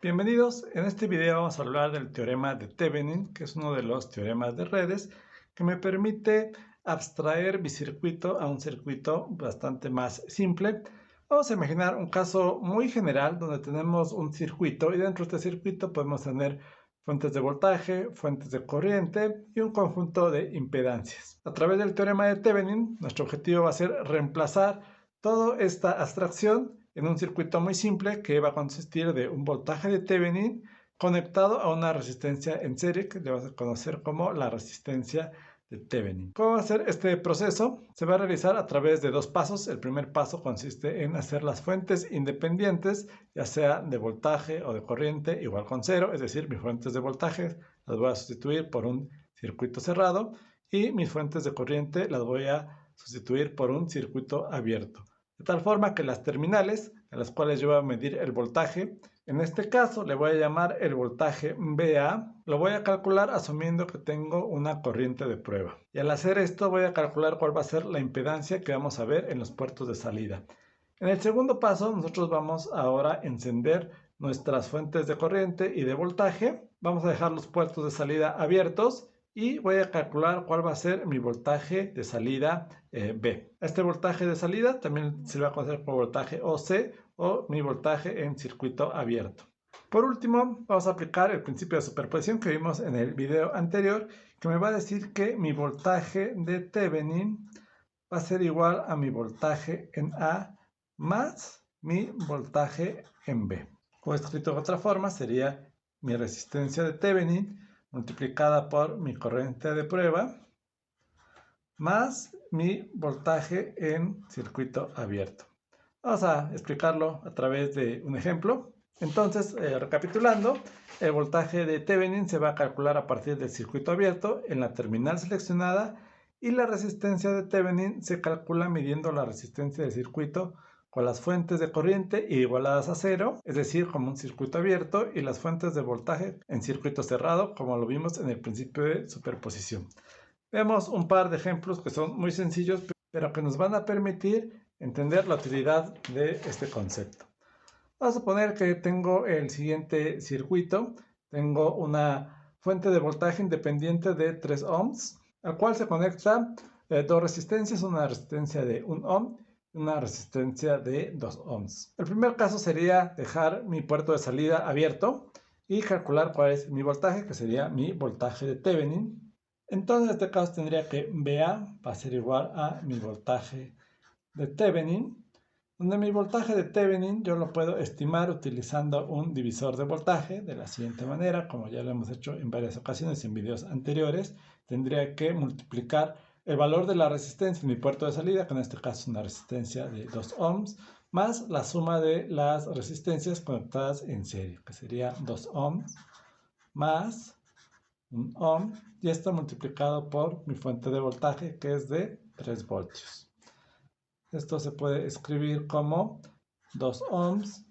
Bienvenidos, en este video vamos a hablar del teorema de Thevenin, que es uno de los teoremas de redes que me permite abstraer mi circuito a un circuito bastante más simple. Vamos a imaginar un caso muy general donde tenemos un circuito y dentro de este circuito podemos tener fuentes de voltaje, fuentes de corriente y un conjunto de impedancias. A través del teorema de Thevenin, nuestro objetivo va a ser reemplazar toda esta abstracción en un circuito muy simple que va a consistir de un voltaje de Thevenin conectado a una resistencia en serie que le vamos a conocer como la resistencia de Thevenin. ¿Cómo va a ser este proceso? Se va a realizar a través de dos pasos. El primer paso consiste en hacer las fuentes independientes, ya sea de voltaje o de corriente, igual con cero, es decir, mis fuentes de voltaje las voy a sustituir por un circuito cerrado y mis fuentes de corriente las voy a sustituir por un circuito abierto. De tal forma que las terminales a las cuales yo voy a medir el voltaje, en este caso le voy a llamar el voltaje VA, lo voy a calcular asumiendo que tengo una corriente de prueba. Y al hacer esto voy a calcular cuál va a ser la impedancia que vamos a ver en los puertos de salida. En el segundo paso nosotros vamos ahora a encender nuestras fuentes de corriente y de voltaje. Vamos a dejar los puertos de salida abiertos y voy a calcular cuál va a ser mi voltaje de salida B. Este voltaje de salida también se va a conocer como voltaje OC o mi voltaje en circuito abierto. Por último, vamos a aplicar el principio de superposición que vimos en el video anterior, que me va a decir que mi voltaje de Thevenin va a ser igual a mi voltaje en A más mi voltaje en B. O escrito de otra forma, sería mi resistencia de Thevenin multiplicada por mi corriente de prueba más mi voltaje en circuito abierto. Vamos a explicarlo a través de un ejemplo. Entonces, recapitulando, el voltaje de Thevenin se va a calcular a partir del circuito abierto en la terminal seleccionada y la resistencia de Thevenin se calcula midiendo la resistencia del circuito con las fuentes de corriente igualadas a cero, es decir, como un circuito abierto, y las fuentes de voltaje en circuito cerrado, como lo vimos en el principio de superposición. Vemos un par de ejemplos que son muy sencillos, pero que nos van a permitir entender la utilidad de este concepto. Vamos a suponer que tengo el siguiente circuito. Tengo una fuente de voltaje independiente de 3 ohms, al cual se conecta dos resistencias, una resistencia de 1 ohm y una resistencia de 2 ohms. El primer caso sería dejar mi puerto de salida abierto y calcular cuál es mi voltaje, que sería mi voltaje de Thevenin. Entonces, en este caso tendría que VA va a ser igual a mi voltaje de Thevenin, donde mi voltaje de Thevenin yo lo puedo estimar utilizando un divisor de voltaje de la siguiente manera, como ya lo hemos hecho en varias ocasiones en videos anteriores. Tendría que multiplicar el valor de la resistencia en mi puerto de salida, que en este caso es una resistencia de 2 ohms, más la suma de las resistencias conectadas en serie, que sería 2 ohms más 1 ohm, y esto multiplicado por mi fuente de voltaje, que es de 3 voltios. Esto se puede escribir como 2 ohms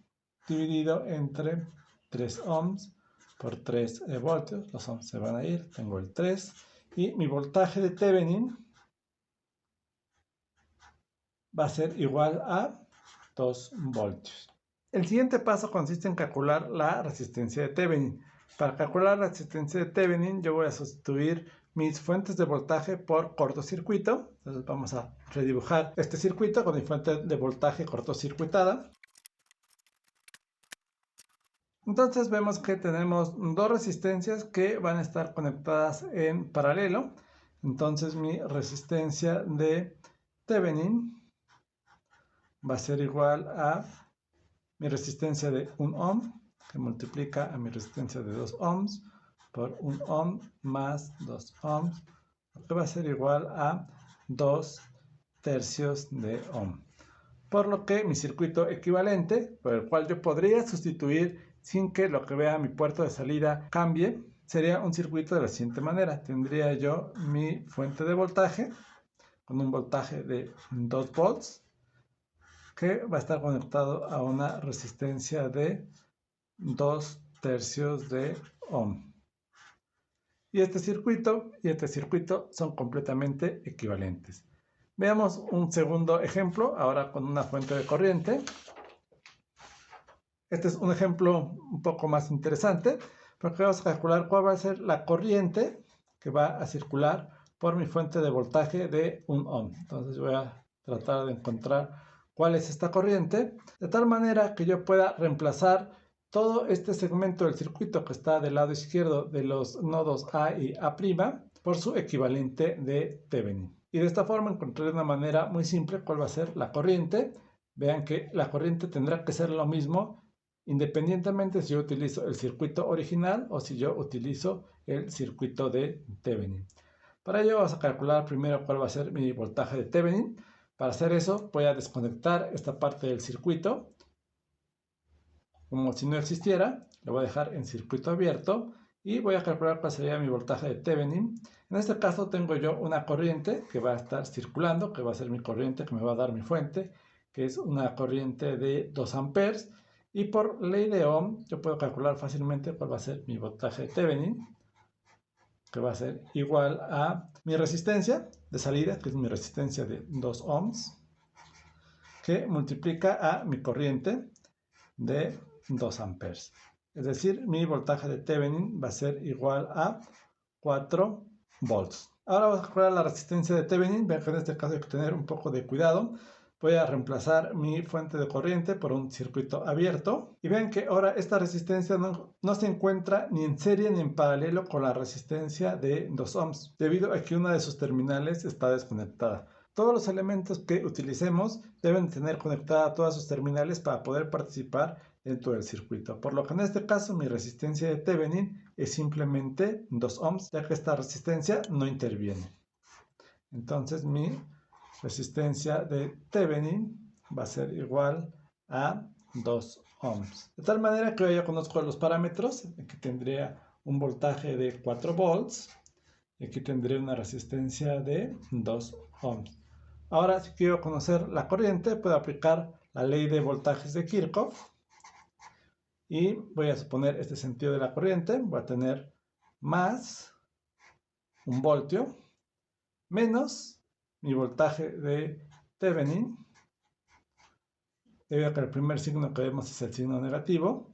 dividido entre 3 ohms por 3 voltios. Los ohms se van a ir, tengo el 3. Y mi voltaje de Thevenin va a ser igual a 2 voltios. El siguiente paso consiste en calcular la resistencia de Thevenin. Para calcular la resistencia de Thevenin, yo voy a sustituir mis fuentes de voltaje por cortocircuito. Entonces vamos a redibujar este circuito con mi fuente de voltaje cortocircuitada. Entonces vemos que tenemos dos resistencias que van a estar conectadas en paralelo. Entonces mi resistencia de Thevenin va a ser igual a mi resistencia de 1 ohm, que multiplica a mi resistencia de 2 ohms por 1 ohm más 2 ohms, que va a ser igual a 2 tercios de ohm. Por lo que mi circuito equivalente, por el cual yo podría sustituir sin que lo que vea mi puerto de salida cambie, sería un circuito de la siguiente manera. Tendría yo mi fuente de voltaje con un voltaje de 2 volts, que va a estar conectado a una resistencia de 2 tercios de ohm. Y este circuito son completamente equivalentes. Veamos un segundo ejemplo, ahora con una fuente de corriente. Este es un ejemplo un poco más interesante, porque vamos a calcular cuál va a ser la corriente que va a circular por mi fuente de voltaje de 1 ohm. Entonces voy a tratar de encontrar cuál es esta corriente, de tal manera que yo pueda reemplazar todo este segmento del circuito que está del lado izquierdo de los nodos A y A' por su equivalente de Thevenin. Y de esta forma encontré de una manera muy simple cuál va a ser la corriente. Vean que la corriente tendrá que ser lo mismo independientemente si yo utilizo el circuito original o si yo utilizo el circuito de Thevenin. Para ello vamos a calcular primero cuál va a ser mi voltaje de Thevenin. Para hacer eso voy a desconectar esta parte del circuito como si no existiera. Lo voy a dejar en circuito abierto y voy a calcular cuál sería mi voltaje de Thevenin. En este caso tengo yo una corriente que va a estar circulando, que va a ser mi corriente que me va a dar mi fuente, que es una corriente de 2 amperes. Y por ley de Ohm yo puedo calcular fácilmente cuál va a ser mi voltaje de Thevenin, que va a ser igual a mi resistencia de salida, que es mi resistencia de 2 ohms, que multiplica a mi corriente de 2 amperes. Es decir, mi voltaje de Thevenin va a ser igual a 4 volts. Ahora vamos a calcular la resistencia de Thevenin. Vean que en este caso hay que tener un poco de cuidado. Voy a reemplazar mi fuente de corriente por un circuito abierto. Y vean que ahora esta resistencia no se encuentra ni en serie ni en paralelo con la resistencia de 2 ohms, debido a que una de sus terminales está desconectada. Todos los elementos que utilicemos deben tener conectadas todas sus terminales para poder participar dentro del circuito. Por lo que en este caso mi resistencia de Thevenin es simplemente 2 ohms, ya que esta resistencia no interviene. Entonces mi resistencia de Thevenin va a ser igual a 2 ohms. De tal manera que yo ya conozco los parámetros. Aquí tendría un voltaje de 4 volts. Y aquí tendré una resistencia de 2 ohms. Ahora, si quiero conocer la corriente, puedo aplicar la ley de voltajes de Kirchhoff. Y voy a suponer este sentido de la corriente. Voy a tener más 1 voltio menos mi voltaje de Thevenin, debido a que el primer signo que vemos es el signo negativo,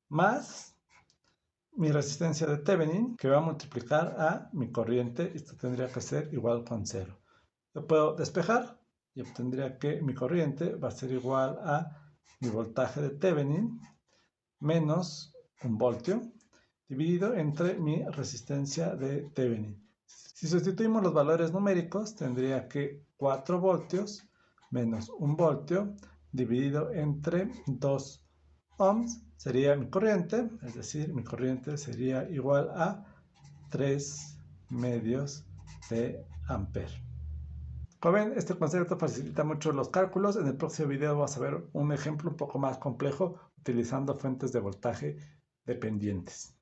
más mi resistencia de Thevenin, que va a multiplicar a mi corriente. Esto tendría que ser igual con 0. Lo puedo despejar y obtendría que mi corriente va a ser igual a mi voltaje de Thevenin menos 1 voltio dividido entre mi resistencia de Thevenin. Si sustituimos los valores numéricos, tendría que 4 voltios menos 1 voltio dividido entre 2 ohms sería mi corriente, es decir, mi corriente sería igual a 3 medios de ampere. Como ven, este concepto facilita mucho los cálculos. En el próximo video vamos a ver un ejemplo un poco más complejo utilizando fuentes de voltaje dependientes.